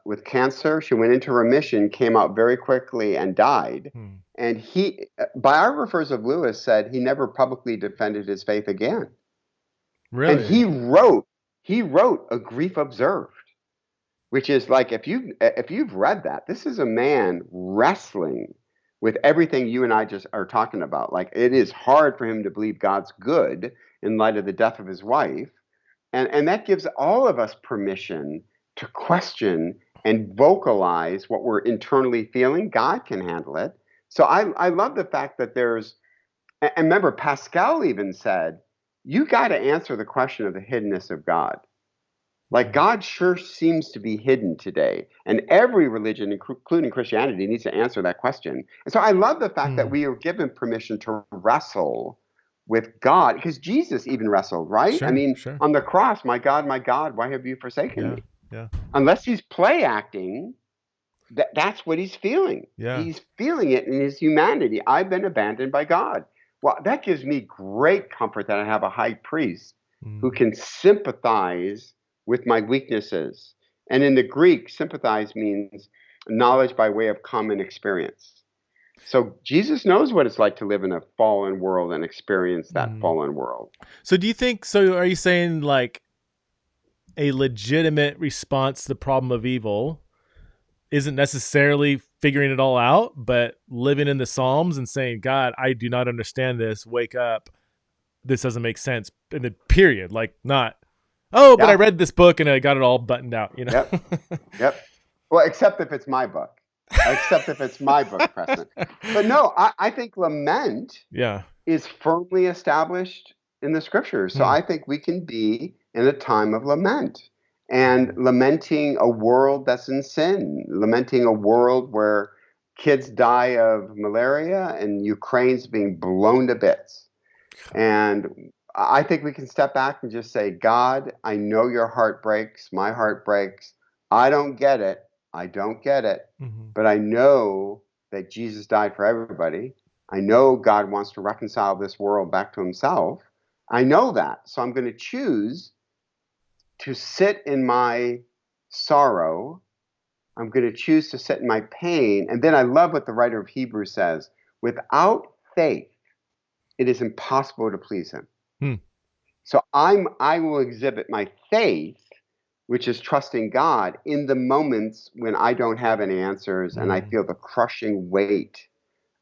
with cancer. She went into remission, came out very quickly, and died. And biographers of Lewis said he never publicly defended his faith again. And Really? he wrote A Grief Observed, which is like if you've read that, this is a man wrestling with everything you and I just are talking about. Like it is hard for him to believe God's good in light of the death of his wife. And that gives all of us permission to question and vocalize what we're internally feeling. God can handle it. So I love the fact that and remember, Pascal even said, you got to answer the question of the hiddenness of God. Like God sure seems to be hidden today. And every religion, including Christianity, needs to answer that question. And so I love the fact that we are given permission to wrestle with God, because Jesus even wrestled, right? I Sure. mean, Sure. on the cross, my God, why have you forsaken Yeah. me? Yeah. Unless he's play acting, that's what he's feeling. Yeah. He's feeling it in his humanity. I've been abandoned by God. Well, that gives me great comfort that I have a high priest who can sympathize with my weaknesses. And in the Greek, sympathize means knowledge by way of common experience. So Jesus knows what it's like to live in a fallen world and experience that fallen world. So are you saying like a legitimate response to the problem of evil isn't necessarily figuring it all out, but living in the Psalms and saying, God, I do not understand this. Wake up. This doesn't make sense. In the period, like not, but I read this book and I got it all buttoned out, Yep. Well, except if it's my book. Except if it's my book, Preston. But no, I think lament is firmly established in the scriptures. So I think we can be in a time of lament and lamenting a world that's in sin, lamenting a world where kids die of malaria and Ukraine's being blown to bits. And I think we can step back and just say, God, I know your heart breaks. My heart breaks. I don't get it. I don't get it. But I know that Jesus died for everybody. I know God wants to reconcile this world back to himself. I know that. So I'm going to choose to sit in my sorrow. I'm going to choose to sit in my pain. And then I love what the writer of Hebrews says. Without faith, it is impossible to please him. Hmm. So I will exhibit my faith, which is trusting God in the moments when I don't have any answers and I feel the crushing weight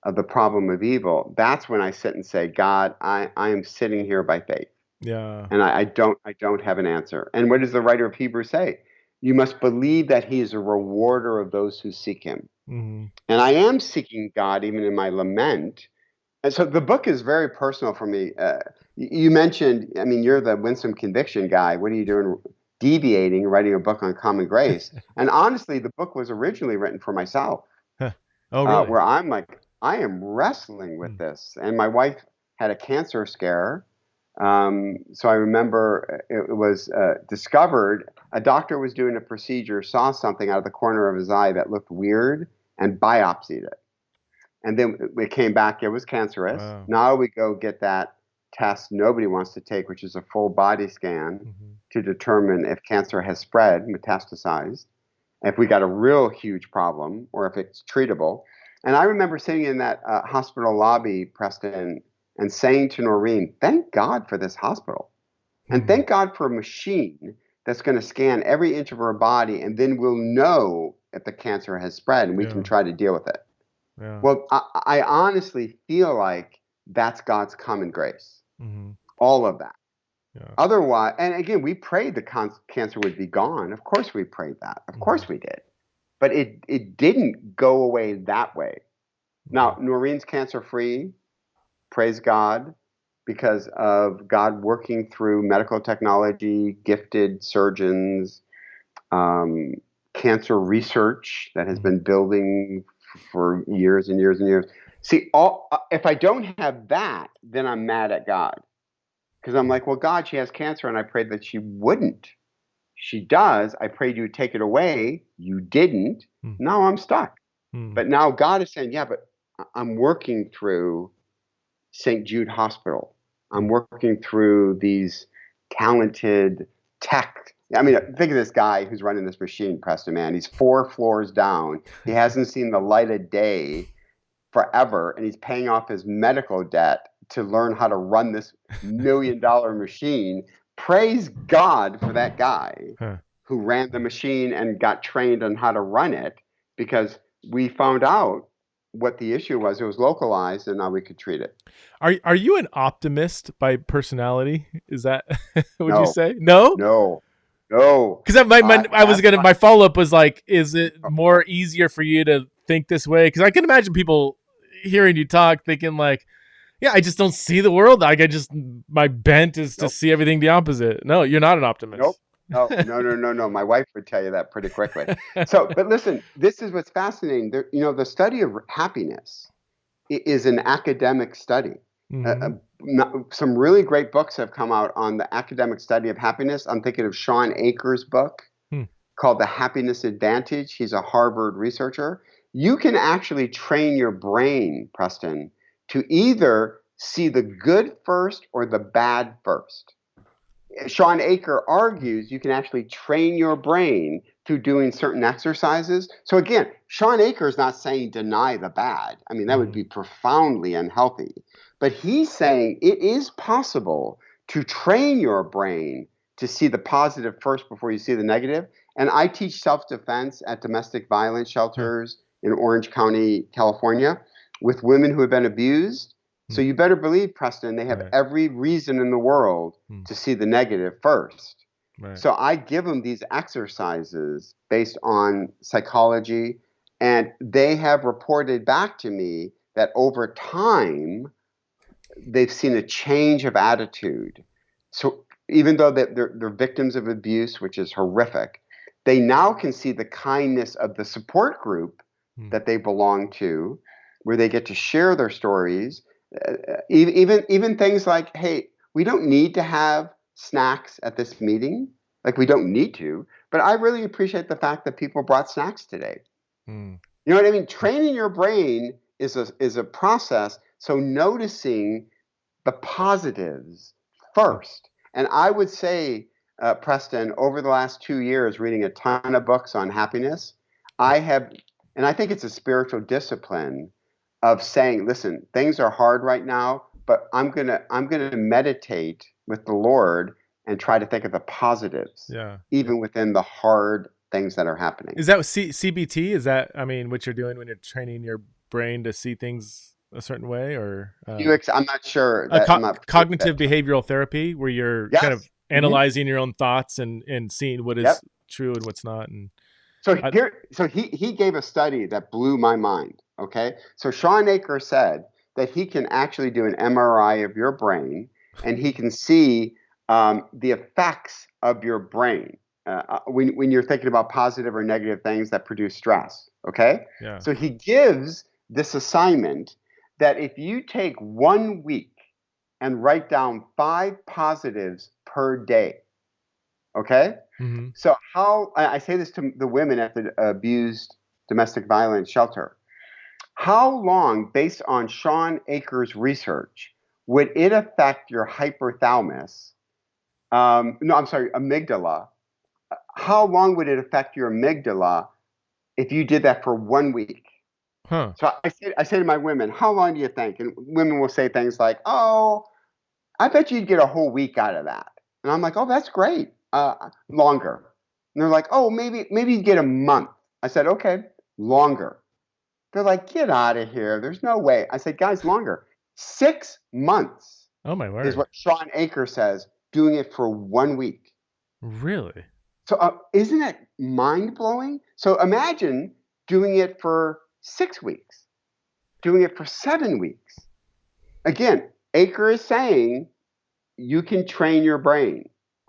of the problem of evil. That's when I sit and say, God, I am sitting here by faith. Yeah. And I don't have an answer. And what does the writer of Hebrews say? You must believe that he is a rewarder of those who seek him. Mm-hmm. And I am seeking God even in my lament. And so the book is very personal for me. You mentioned, I mean, you're the Winsome Conviction guy. What are you doing deviating, writing a book on common grace? And honestly, the book was originally written for myself. Huh. Oh, really? Where I'm like, I am wrestling with this. And my wife had a cancer scare. So I remember it was discovered, a doctor was doing a procedure, saw something out of the corner of his eye that looked weird and biopsied it. And then it came back, it was cancerous. Wow. Now we go get that test nobody wants to take, which is a full body scan to determine if cancer has spread, metastasized, if we got a real huge problem or if it's treatable. And I remember sitting in that hospital lobby, Preston, and saying to Noreen, thank God for this hospital. And thank God for a machine that's going to scan every inch of her body, and then we'll know if the cancer has spread and we can try to deal with it. Yeah. Well, I honestly feel like that's God's common grace. All of that. Yeah. Otherwise, and again, we prayed the cancer would be gone. Of course we prayed that. Of course we did. But it didn't go away that way. Now, Noreen's cancer-free. Praise God, because of God working through medical technology, gifted surgeons, cancer research that has been building for years and years and years. See, if I don't have that, then I'm mad at God. Because I'm like, well, God, she has cancer, and I prayed that she wouldn't. She does. I prayed you would take it away. You didn't. Now I'm stuck. But now God is saying, yeah, but I'm working through St. Jude Hospital. I'm working through these talented tech. I mean, think of this guy who's running this machine, Preston, man. He's 4 floors down. He hasn't seen the light of day forever, and he's paying off his medical debt to learn how to run this $1 million machine. Praise God for that guy who ran the machine and got trained on how to run it, because we found out what the issue was. It was localized, and now we could treat it. Are you an optimist by personality? Is that would you say? No. Because my follow up was like, is it more easier for you to think this way? Because I can imagine people hearing you talk thinking like, yeah, I just don't see the world. Like my bent is to see everything the opposite. No, you're not an optimist. No. My wife would tell you that pretty quickly. So, but listen, this is what's fascinating. The study of happiness is an academic study. Some really great books have come out on the academic study of happiness. I'm thinking of Sean Aker's book called The Happiness Advantage. He's a Harvard researcher. You can actually train your brain, Preston, to either see the good first or the bad first. Sean Aker argues you can actually train your brain through doing certain exercises. So again, Sean Aker is not saying deny the bad. I mean, that would be profoundly unhealthy. But he's saying it is possible to train your brain to see the positive first before you see the negative. And I teach self-defense at domestic violence shelters in Orange County, California, with women who have been abused. So you better believe, Preston, they have every reason in the world to see the negative first. Right. So I give them these exercises based on psychology, and they have reported back to me that over time, they've seen a change of attitude. So even though they're victims of abuse, which is horrific, they now can see the kindness of the support group that they belong to, where they get to share their stories. Even things like, hey, we don't need to have snacks at this meeting. Like, we don't need to. But I really appreciate the fact that people brought snacks today. You know what I mean? Training your brain is a process. So noticing the positives first. And I would say, Preston, over the last 2 years, reading a ton of books on happiness, and I think it's a spiritual discipline of saying, listen, things are hard right now, but I'm gonna meditate with the Lord and try to think of the positives, even within the hard things that are happening. Is that CBT? Is that, I mean, what you're doing when you're training your brain to see things a certain way, or I'm not sure. Cognitive behavioral therapy, where you're kind of analyzing your own thoughts and seeing what is true and what's not. And so he gave a study that blew my mind. Okay, so Sean Aker said that he can actually do an MRI of your brain, and he can see the effects of your brain when you're thinking about positive or negative things that produce stress. Okay, so he gives this assignment that if you take 1 week and write down 5 positives per day, okay? Mm-hmm. So how, I say this to the women at the abused domestic violence shelter, how long, based on Sean Aker's research, would it affect your hypothalamus, amygdala? How long would it affect your amygdala if you did that for 1 week? Huh. So I say to my women, how long do you think? And women will say things like, oh, I bet you'd get a whole week out of that. And I'm like, oh, that's great. Longer. And they're like, oh, maybe you'd get a month. I said, okay, longer. They're like, get out of here. There's no way. I said, guys, longer. 6 months. Oh, my word. Is what Sean Aker says, doing it for 1 week. Really? So isn't that mind-blowing? So imagine doing it for 6 weeks, doing it for 7 weeks. Again, Aker is saying you can train your brain.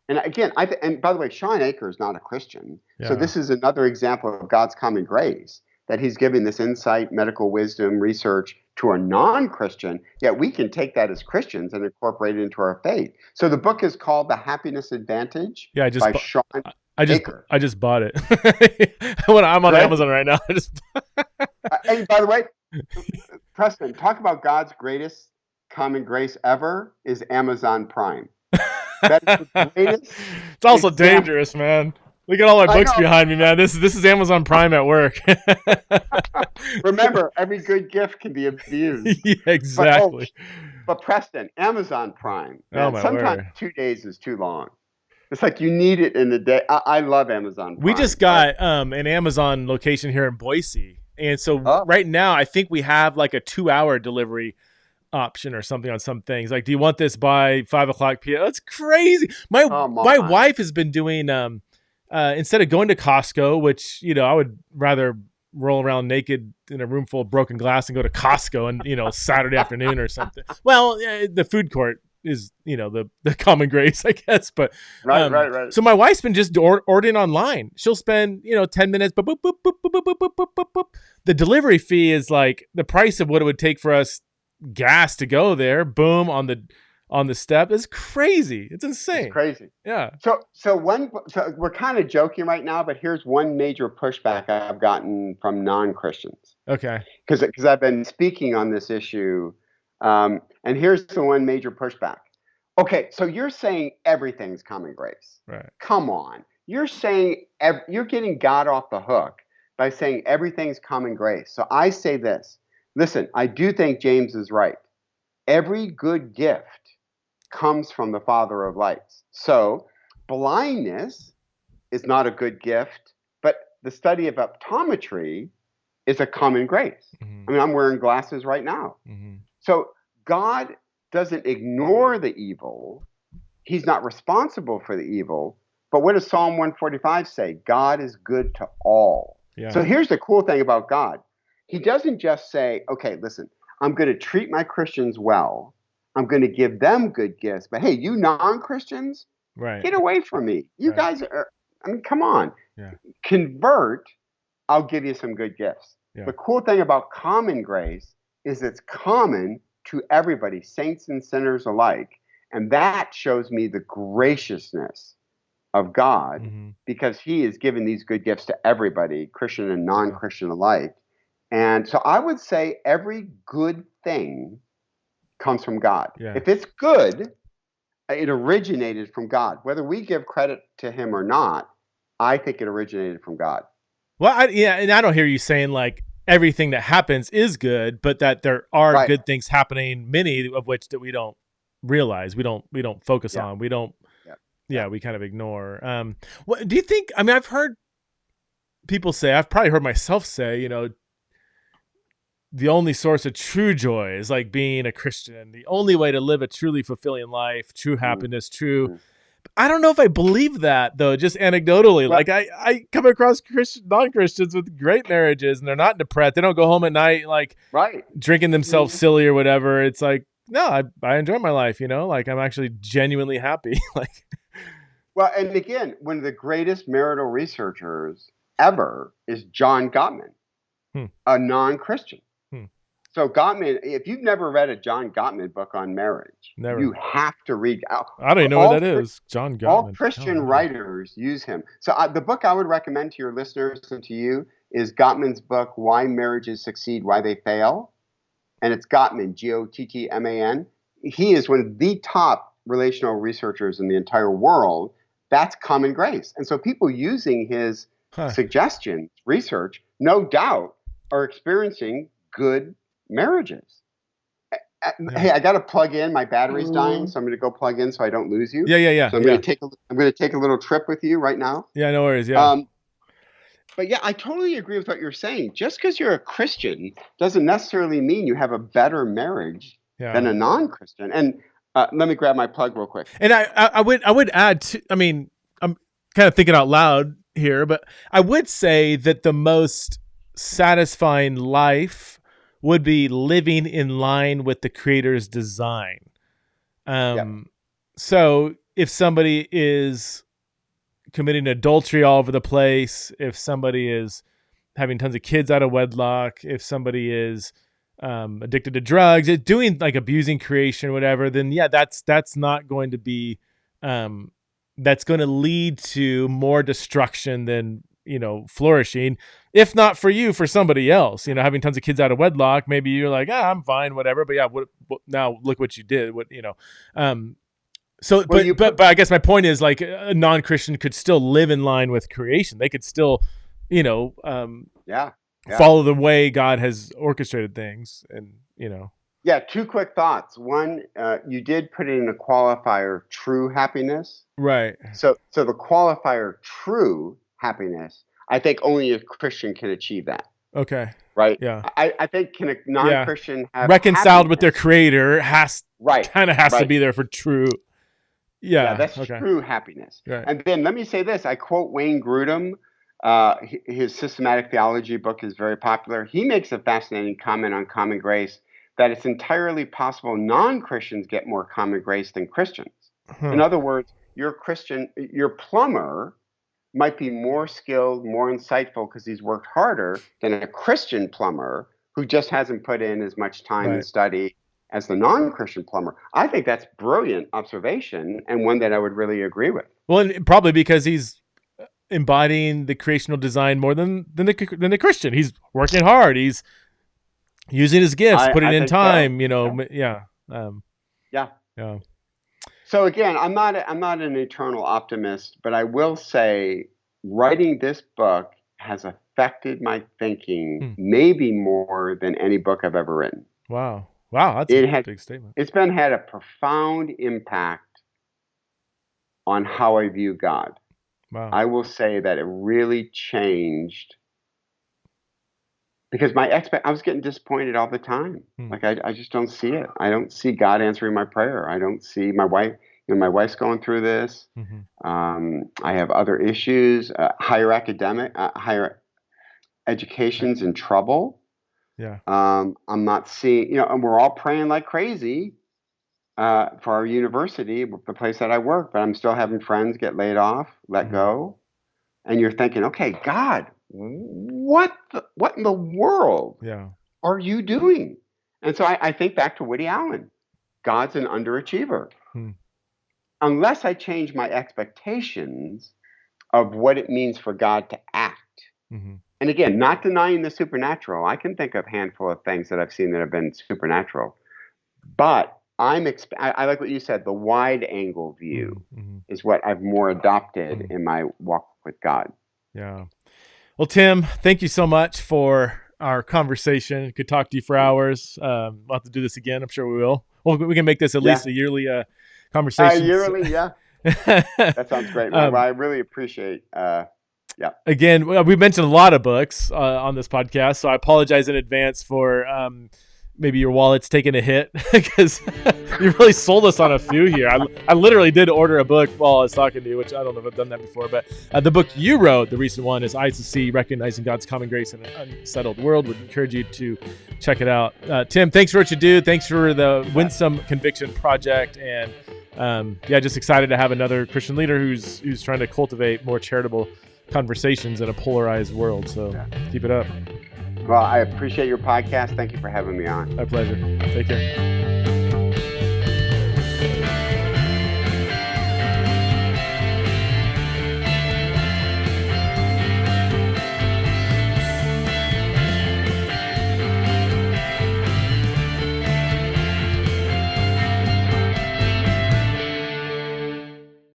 And again, and by the way, Sean Aker is not a Christian. So this is another example of God's common grace, that he's giving this insight, medical wisdom, research to a non-Christian, yet we can take that as Christians and incorporate it into our faith. So the book is called The Happiness Advantage by Sean Aker. I just bought it. I'm on Amazon right now. And by the way, Preston, talk about God's greatest common grace ever is Amazon Prime. That is the greatest. It's also dangerous, man. Look at all our books behind me, man. This is Amazon Prime at work. Remember, every good gift can be abused. Yeah, exactly. But Preston, Amazon Prime. Man, sometimes 2 days is too long. It's like you need it in the day. I love Amazon Prime. We just got an Amazon location here in Boise. And so right now, I think we have like a 2-hour delivery option or something on some things. Like, do you want this by 5:00 p.m.? That's crazy. My wife has been doing, instead of going to Costco, which, I would rather roll around naked in a room full of broken glass and go to Costco and, Saturday afternoon or something. Well, the food court is, the common grace, I guess. But right. So my wife's been just ordering online. She'll spend, 10 minutes, boop, boop, boop, boop, boop, boop, boop, boop, boop, boop. The delivery fee is like the price of what it would take for us gas to go there. Boom, on the step. It's crazy. It's insane. It's crazy. Yeah. So we're kind of joking right now, but here's one major pushback I've gotten from non-Christians. Okay. Because I've been speaking on this issue. And here's the one major pushback. Okay, so you're saying everything's common grace. Right. Come on. You're saying you're getting God off the hook by saying everything's common grace. So I say this. Listen, I do think James is right. Every good gift comes from the Father of lights. So blindness is not a good gift, but the study of optometry is a common grace. Mm-hmm. I mean, I'm wearing glasses right now. Mm-hmm. So God doesn't ignore the evil. He's not responsible for the evil. But what does Psalm 145 say? God is good to all. Yeah. So here's the cool thing about God. He doesn't just say, okay, listen, I'm going to treat my Christians well. I'm going to give them good gifts. But hey, you non-Christians, get away from me. You guys are, come on. Yeah. Convert, I'll give you some good gifts. Yeah. The cool thing about common grace is it's common to everybody, saints and sinners alike. And that shows me the graciousness of God, because he is giving these good gifts to everybody, Christian and non-Christian alike. And so I would say every good thing comes from God. Yeah. If it's good, it originated from God. Whether we give credit to him or not, I think it originated from God. Well, and I don't hear you saying like everything that happens is good, but that there are Right. good things happening, many of which that we don't realize, we don't focus Yeah. on, we don't, Yeah. we kind of ignore. What do you think? I mean, I've heard people say, I've probably heard myself say, you know, the only source of true joy is like being a Christian. The only way to live a truly fulfilling life, true happiness, true. Mm. I don't know if I believe that though, just anecdotally. Well- like I come across non-Christians with great marriages and they're not depressed. They don't go home at night like Right. drinking themselves silly or whatever. It's like, no, I enjoy my life, you know, like I'm actually genuinely happy. Like, Well, and again, one of the greatest marital researchers ever is John Gottman, a non-Christian. So Gottman, if you've never read a John Gottman book on marriage, you have to read. I don't even know what that is. John Gottman. All Christian writers use him. So the book I would recommend to your listeners and to you is Gottman's book, Why Marriages Succeed, Why They Fail. And it's Gottman, Gottman. He is one of the top relational researchers in the entire world. That's common grace. And so people using his suggestions, research, no doubt, are experiencing good marriages. Hey, I got to plug in. My battery's dying, so I'm going to go plug in so I don't lose you. Yeah. So I'm going to take a little trip with you right now. Yeah, no worries. Yeah. But yeah, I totally agree with what you're saying. Just because you're a Christian doesn't necessarily mean you have a better marriage than a non-Christian. And let me grab my plug real quick. And I would add to, I mean, I'm kind of thinking out loud here, but I would say that the most satisfying life would be living in line with the Creator's design. So if somebody is committing adultery all over the place, if somebody is having tons of kids out of wedlock, if somebody is addicted to drugs, doing like abusing creation, whatever, then that's not going to be, that's going to lead to more destruction than, you know, flourishing. If not for you, for somebody else, you know, having tons of kids out of wedlock, maybe you're like, I'm fine, whatever. But yeah, what now look what you did, what, you know, so, but I guess my point is like a non-Christian could still live in line with creation. They could still, you know, follow the way God has orchestrated things, and you know. Yeah, two quick thoughts. One, you did put in a qualifier, true happiness. Right. So the qualifier, true happiness, I think only a Christian can achieve that. Okay. Right. Yeah. I think can a non-Christian have reconciled happiness with their Creator has to be there for true. Yeah, that's true happiness. Right. And then let me say this. I quote Wayne Grudem. His systematic theology book is very popular. He makes a fascinating comment on common grace, that it's entirely possible non-Christians get more common grace than Christians. In other words, your plumber might be more skilled, more insightful because he's worked harder than a Christian plumber who just hasn't put in as much time and study as the non-Christian plumber. I think that's brilliant observation, and one that I would really agree with. Well, and probably because he's embodying the creational design more than the Christian. He's working hard. He's using his gifts, putting in time. So. You know, yeah. So again, I'm not an eternal optimist, but I will say, writing this book has affected my thinking maybe more than any book I've ever written. Wow, that's a big statement. It's had a profound impact on how I view God. Wow. I will say that it really changed, because I was getting disappointed all the time. Like I just don't see it. I don't see God answering my prayer. I don't see my wife. You know, my wife's going through this. I have other issues. Higher education's in trouble. Yeah. I'm not seeing. You know, and we're all praying like crazy for our university, the place that I work. But I'm still having friends get laid off, let go, and you're thinking, okay, God, what in the world are you doing? And so I think back to Woody Allen. God's an underachiever. Unless I change my expectations of what it means for God to act. And again, not denying the supernatural. I can think of a handful of things that I've seen that have been supernatural. But I like what you said, the wide angle view is what I've more adopted in my walk with God. Yeah. Well, Tim, thank you so much for our conversation. Could talk to you for hours. We'll have to do this again. I'm sure we will. Well, we can make this at least a yearly conversation. Yearly, yeah. That sounds great, man. Well, I really appreciate. Again, we mentioned a lot of books on this podcast, so I apologize in advance for maybe your wallet's taking a hit because you really sold us on a few here. I literally did order a book while I was talking to you, which I don't know if I've done that before, but the book you wrote, the recent one, is Eyes to See, Recognizing God's Common Grace in an Unsettled World. Would encourage you to check it out. Tim, thanks for what you do. Thanks for the Winsome Conviction Project, and just excited to have another Christian leader who's trying to cultivate more charitable conversations in a polarized world. So keep it up. Well, I appreciate your podcast. Thank you for having me on. My pleasure. Take care.